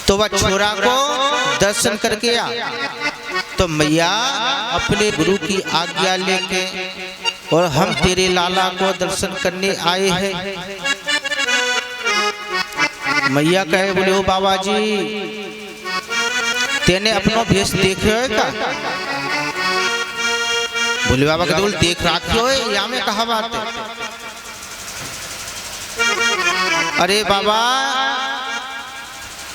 तो वह छोरा को दर्शन करके आ। तो मैया अपने गुरु की आज्ञा लेके और हम तेरे लाला को दर्शन करने आए हैं। मैया कहे बोले ओ बाबा जी तेने अपनो भेष देखे हो का? बोले बाबा कहते बोले देख राखियो है या में कहा बात है? अरे बाबा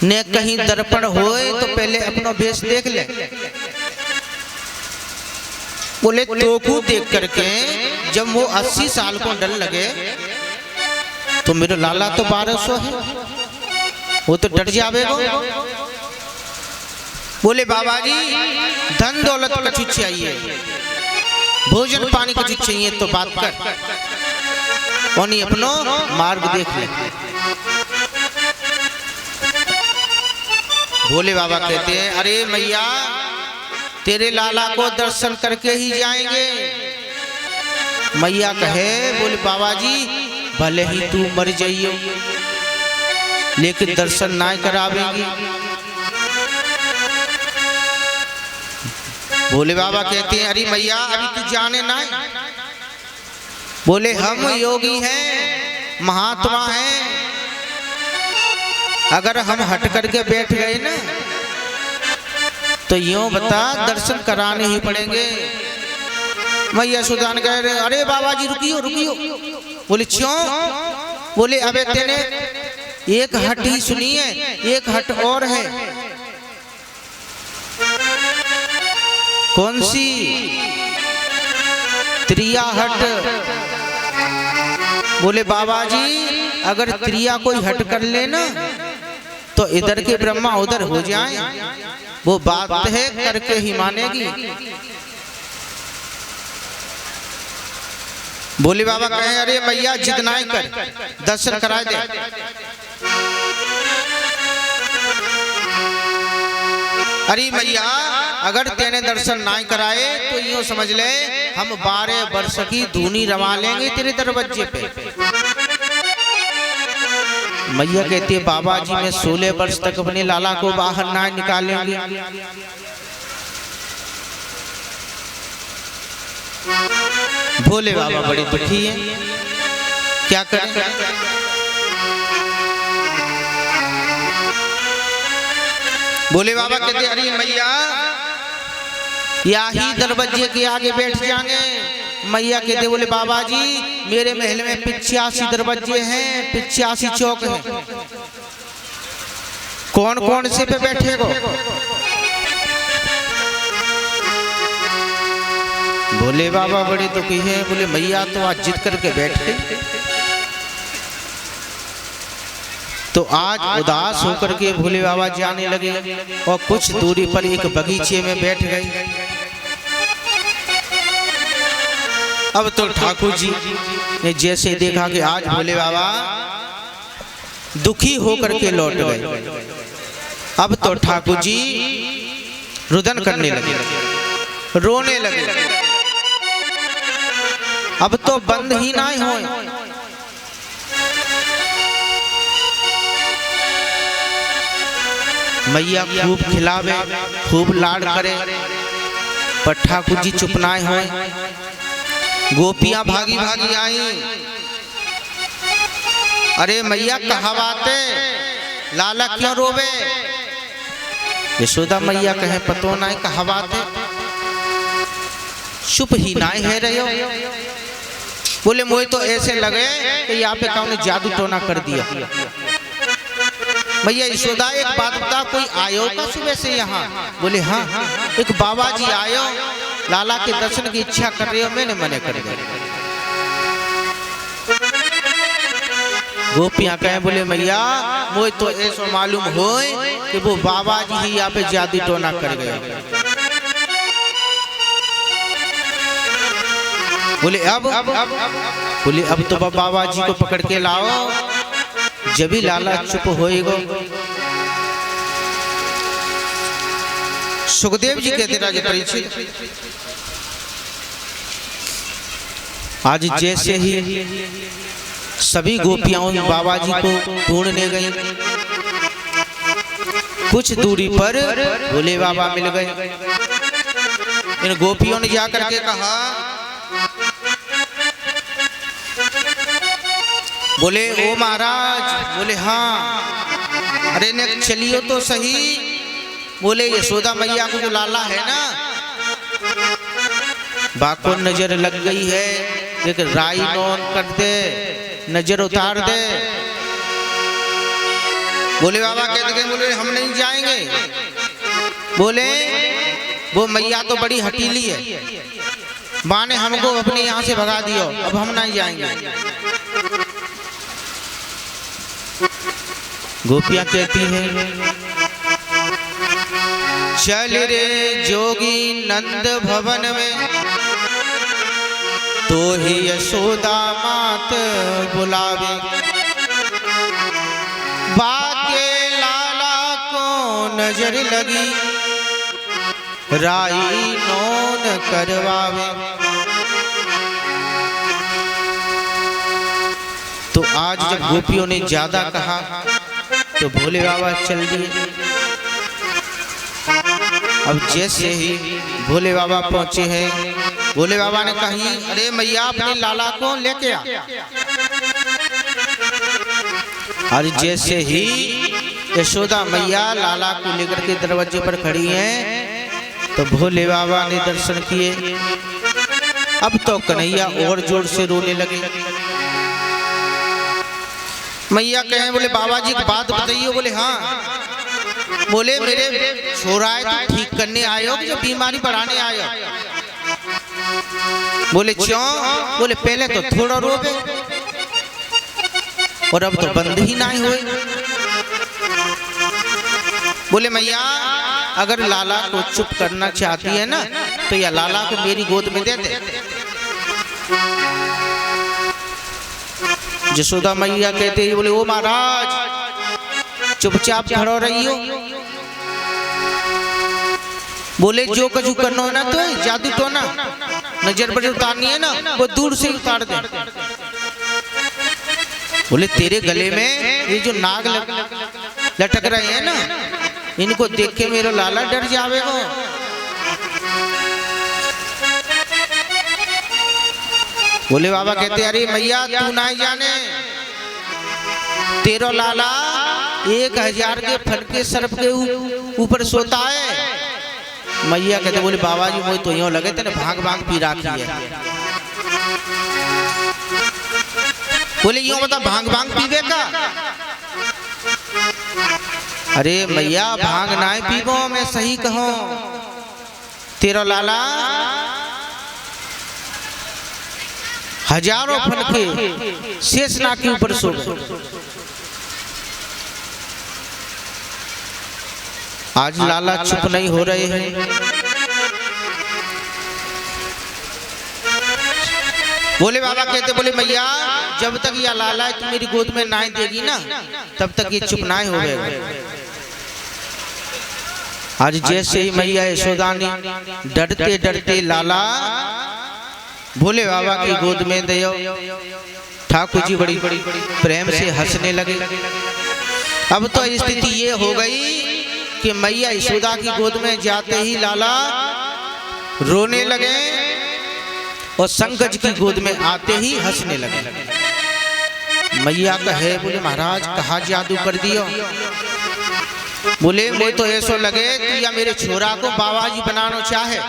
ने कहीं दर्पण होए तो पहले अपनो भेष देख ले। बोले तोकू देख करके जब वो 80 साल को डर लगे तो मेरा लाला तो 1200 है, वो तो डर जावेगो। बोले बाबा जी धन दौलत कछु चाहिए, भोजन पानी कछु चाहिए तो बात कर, और अपनो मार्ग देख ले। भोले बाबा कहते हैं अरे मैया तेरे लाला को दर्शन करके ही जाएंगे। मैया कहे बोले बाबा जी भले ही तू मर जाइयो लेकिन दर्शन ना करावेगी। भोले बाबा कहते हैं अरे मैया अभी तू जाने ना। बोले हम योगी हैं, महात्मा हैं, अगर हम हट करके बैठ गए ना तो यूं बता दर्शन कराने ही पड़ेंगे। मैया सुदान कह रहे अरे बाबा जी रुकियो रुकियो। बोले क्यों? बोले अबे तेने एक हट ही सुनी है, एक हट और है। कौन सी? त्रिया हट। बोले बाबा जी अगर त्रिया कोई हट कर ले ना तो इधर के ब्रह्मा उधर हो जाए, वो बात है करके ही मानेगी। बोले बाबा कहे अरे मैया जितना ही कर दर्शन करा दे। अरे मैया अगर तेने दर्शन ना कराए तो यूं समझ ले हम 12 वर्ष की धूनी रवा लेंगे तेरे दरवाजे पे। मैया कहती है बाबा जी मैं 16 वर्ष तक अपने लाला को बाहर ना निकालेंगे। भोले बाबा बड़ी दुखी है, क्या करें? भोले बाबा कहते अरे मैया या ही दरवाजे के आगे बैठ जाएंगे। मैया कहते बोले बाबा जी मेरे महल में 85 दरवाजे हैं, 85 चौक हैं, कौन कौन से पे बैठेगो? भोले बाबा बड़े दुखी हैं। बोले मैया तो आज जिद करके बैठ गई, तो आज उदास होकर के भोले बाबा जाने लगे और कुछ दूरी पर एक बगीचे में बैठ गए। अब तो ठाकुर जी ने जैसे देखा कि आज भोले बाबा दुखी होकर के लौट गए, अब तो ठाकुर जी रुदन करने लगे, रोने लगे। अब तो बंद ही ना हो। मैया खूब खिलावे, खूब लाड करे, पर ठाकुर जी चुप ना हो। गोपियां भागी भागी आई, अरे मैया कहा बात है, लाला क्यों रोवे? यशोदा मैया कहे पतो ना कहा बात है, चुप ही ना है रहे हो। बोले मुझे तो ऐसे लगे कि यहाँ पे कौन जादू टोना कर दिया। भैया यशोदा एक बात बता, कोई आयो का सुबह से यहाँ? बोले हाँ एक बाबा जी आयो, लाला के दर्शन की इच्छा कर रहे हो, मैंने मने कर दिया। गोपियां कहे बोले मैया मुझे तो ऐसा मालूम हो कि वो बाबा जी ही यहाँ पे जादू टोना कर गए। बोले अब बोले अब तो बाबा जी को पकड़ के लाओ, जब ही लाला चुप होएगा। सुखदेव जी कहते राजा परीक्षित आज जैसे ही सभी गोपियां बाबा जी को ढूंढने गई, कुछ दूरी पर भोले बाबा मिल गए। इन गोपियों ने जाकर के कहा, बोले ओ महाराज। बोले हाँ। अरे ने चलियो तो सही। बोले यशोदा मैया को जो लाला है ना, बाको नजर लग गई है, एक राई नोन कर दे, नजर उतार दे। बोले बाबा कहते गए, बोले हम नहीं जाएंगे। बोले वो मैया तो बड़ी हटीली है, माँ ने हमको अपने यहाँ से भगा दियो, अब हम नहीं जाएंगे। गोपियां कहती हैं, चल रे जोगी नंद भवन में, तो ही यशोदा मात बुलावे। बाके लाला को नजर लगी, राई नोन करवावे। तो आज जब गोपियों ने ज्यादा कहा तो भोले बाबा चल दिए। अब जैसे ही भोले बाबा पहुंचे हैं, भोले बाबा ने कही, अरे मैया अपने लाला को लेके आ। और जैसे ही यशोदा मैया लाला को लेकर के दरवाजे पर खड़ी हैं, तो भोले बाबा ने दर्शन किए। अब तो कन्हैया और जोर से रोने लगे। मैया कहे, बोले बाबा जी की बात बताइए। बोले हाँ। बोले मेरे छोरा है, तो ठीक करने आए हो कि जो बीमारी बढ़ाने आए हो? बोले क्यों? बोले पहले तो थोड़ा रोवे और अब तो बंद ही नहीं हुए। बोले मैया अगर लाला को चुप करना चाहती है ना, तो या लाला को मेरी गोद में दे दे। यशोदा मैया कहते हैं, बोले ओ महाराज चुपचाप खड़ो रही हो। बोले जो कछु करना है ना, तो जादू टोना नजर पर उतारनी है ना, वो दूर से उतार दे। बोले तेरे गले में ये जो नाग लटक रहे हैं ना, इनको देख के मेरा लाला डर जावेगा। बोले बाबा कहते, अरे मैया तू नहीं जाने, तेरा लाला 1000 के फटके सर्प के ऊपर सोता है। मैया कहते, बोले बाबा जी मुझे तो यूं लगे तेने भांग भांग पी रखी है। बोले यूं बता भांग भांग पीवे का? अरे मैया भांग ना पीबो, मैं सही कहूं, तेरा लाला हजारों फटके शेषनाग के ऊपर सो गए। आज लाला चुप नहीं हो रहे हैं। बोले बाबा कहते, बोले मैया जब तक यह लाला है तू मेरी गोद में ना देगी ना, तब तक ये चुप ना होगा। आज जैसे ही मैया यशोदा ने डरते डरते लाला भोले बाबा की गोद में दियो, ठाकुर जी बड़ी प्रेम से हंसने लगे। अब तो स्थिति ये हो गई कि मैया यशोदा की गोद में जाते ही लाला रोने लगे और शंकर की गोद में आते ही हंसने लगे। मैया कहे, बोले महाराज कहा जादू कर दियो? बोले मुझे तो ऐसा लगे कि या मेरे छोरा को बाबा जी बनाना चाहे।